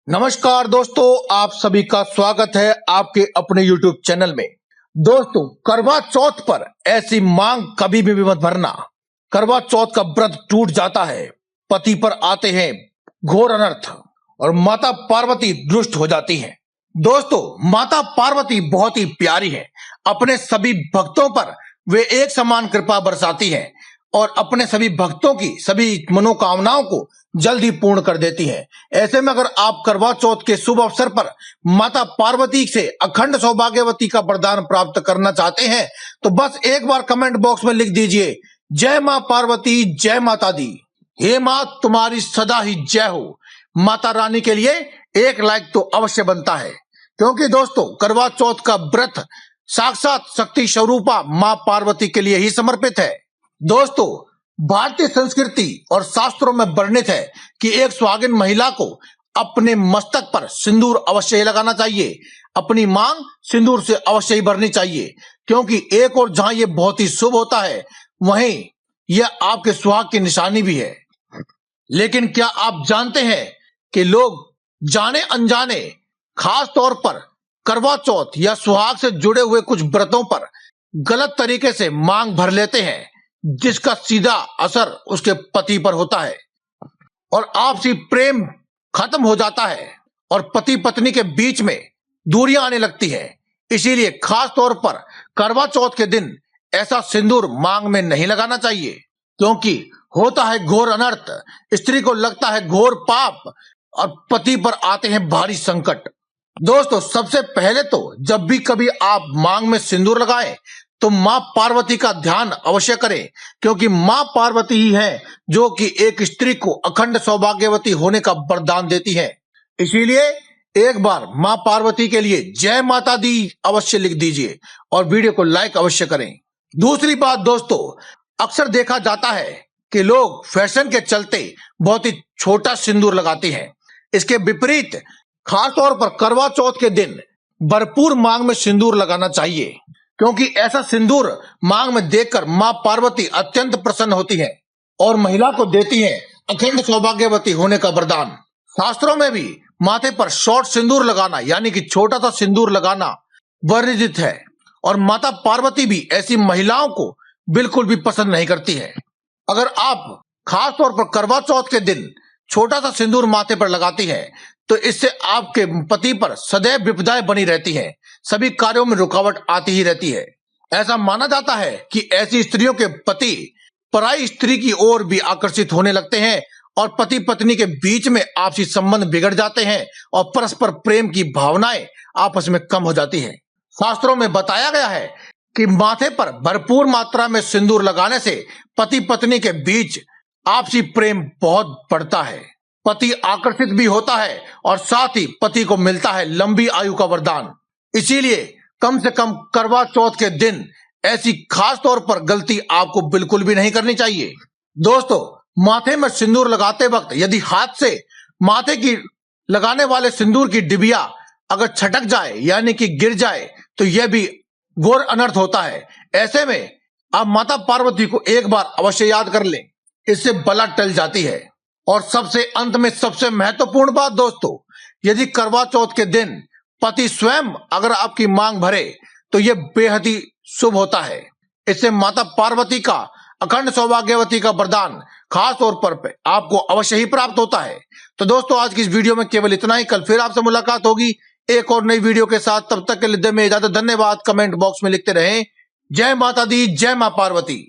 नमस्कार दोस्तों, आप सभी का स्वागत है आपके अपने YouTube चैनल में। दोस्तों, करवा चौथ पर ऐसी मांग कभी भी मत भरना। करवा चौथ का व्रत टूट जाता है, पति पर आते हैं घोर अनर्थ और माता पार्वती दुष्ट हो जाती हैं। दोस्तों, माता पार्वती बहुत ही प्यारी है। अपने सभी भक्तों पर वे एक समान कृपा बरसाती हैं और अपने सभी भक्तों की सभी मनोकामनाओं को जल्द ही पूर्ण कर देती है। ऐसे में अगर आप करवा चौथ के शुभ अवसर पर माता पार्वती से अखंड सौभाग्यवती का वरदान प्राप्त करना चाहते हैं तो बस एक बार कमेंट बॉक्स में लिख दीजिए, जय मां पार्वती, जय माता दी। हे मां, तुम्हारी सदा ही जय हो। माता रानी के लिए एक लाइक तो अवश्य बनता है, क्योंकि दोस्तों करवा चौथ का व्रत साक्षात शक्ति स्वरूपा मां पार्वती के लिए ही समर्पित है। दोस्तों, भारतीय संस्कृति और शास्त्रों में वर्णित है कि एक सुहागिन महिला को अपने मस्तक पर सिंदूर अवश्य ही लगाना चाहिए। अपनी मांग सिंदूर से अवश्य ही भरनी चाहिए, क्योंकि एक और जहां ये बहुत ही शुभ होता है, वहीं यह आपके सुहाग की निशानी भी है। लेकिन क्या आप जानते हैं कि लोग जाने अनजाने खास तौर पर करवा चौथ या सुहाग से जुड़े हुए कुछ व्रतों पर गलत तरीके से मांग भर लेते हैं, जिसका सीधा असर उसके पति पर होता है और आपसी प्रेम खत्म हो जाता है और पति पत्नी के बीच में दूरियां आने लगती है। इसीलिए खास तौर पर करवा चौथ के दिन ऐसा सिंदूर मांग में नहीं लगाना चाहिए, क्योंकि होता है घोर अनर्थ। स्त्री को लगता है घोर पाप और पति पर आते हैं भारी संकट। दोस्तों, सबसे पहले तो जब भी कभी आप मांग में सिंदूर लगाएं तो मां पार्वती का ध्यान अवश्य करें, क्योंकि मां पार्वती ही है जो कि एक स्त्री को अखंड सौभाग्यवती होने का वरदान देती है। इसीलिए एक बार मां पार्वती के लिए जय माता दी अवश्य लिख दीजिए और वीडियो को लाइक अवश्य करें। दूसरी बात दोस्तों, अक्सर देखा जाता है कि लोग फैशन के चलते बहुत ही छोटा सिंदूर लगाते हैं। इसके विपरीत खास तौर पर करवा चौथ के दिन भरपूर मांग में सिंदूर लगाना चाहिए, क्योंकि ऐसा सिंदूर मांग में देखकर मां पार्वती अत्यंत प्रसन्न होती है और महिला को देती है अखंड सौभाग्यवती होने का वरदान। शास्त्रों में भी माथे पर शॉर्ट सिंदूर लगाना यानी कि छोटा सा सिंदूर लगाना वर्णित है और माता पार्वती भी ऐसी महिलाओं को बिल्कुल भी पसंद नहीं करती है। अगर आप खास तौर पर करवा चौथ के दिन छोटा सा सिंदूर माथे पर लगाती है तो इससे आपके पति पर सदैव विपदाएं बनी रहती हैं, सभी कार्यों में रुकावट आती ही रहती है। ऐसा माना जाता है कि ऐसी स्त्रियों के पति पराई स्त्री की ओर भी आकर्षित होने लगते हैं और पति पत्नी के बीच में आपसी संबंध बिगड़ जाते हैं और परस्पर प्रेम की भावनाएं आपस में कम हो जाती हैं। शास्त्रों में बताया गया है कि माथे पर भरपूर मात्रा में सिंदूर लगाने से पति पत्नी के बीच आपसी प्रेम बहुत बढ़ता है, पति आकर्षित भी होता है और साथ ही पति को मिलता है लंबी आयु का वरदान। इसीलिए कम से कम करवा चौथ के दिन ऐसी खास तौर पर गलती आपको बिल्कुल भी नहीं करनी चाहिए। दोस्तों, माथे में सिंदूर लगाते वक्त यदि हाथ से माथे की लगाने वाले सिंदूर की डिबिया अगर छटक जाए यानी कि गिर जाए तो यह भी घोर अनर्थ होता है। ऐसे में आप माता पार्वती को एक बार अवश्य याद कर लें, इससे बला टल जाती है। और सबसे अंत में सबसे महत्वपूर्ण बात दोस्तों, यदि करवा चौथ के दिन पति स्वयं अगर आपकी मांग भरे तो यह बेहद ही शुभ होता है। इससे माता पार्वती का अखंड सौभाग्यवती का वरदान खास तौर पर आपको अवश्य ही प्राप्त होता है। तो दोस्तों, आज की इस वीडियो में केवल इतना ही। कल फिर आपसे मुलाकात होगी एक और नई वीडियो के साथ। तब तक के लिए में इजाजत। धन्यवाद। कमेंट बॉक्स में लिखते रहें, जय माता दी, जय मां पार्वती।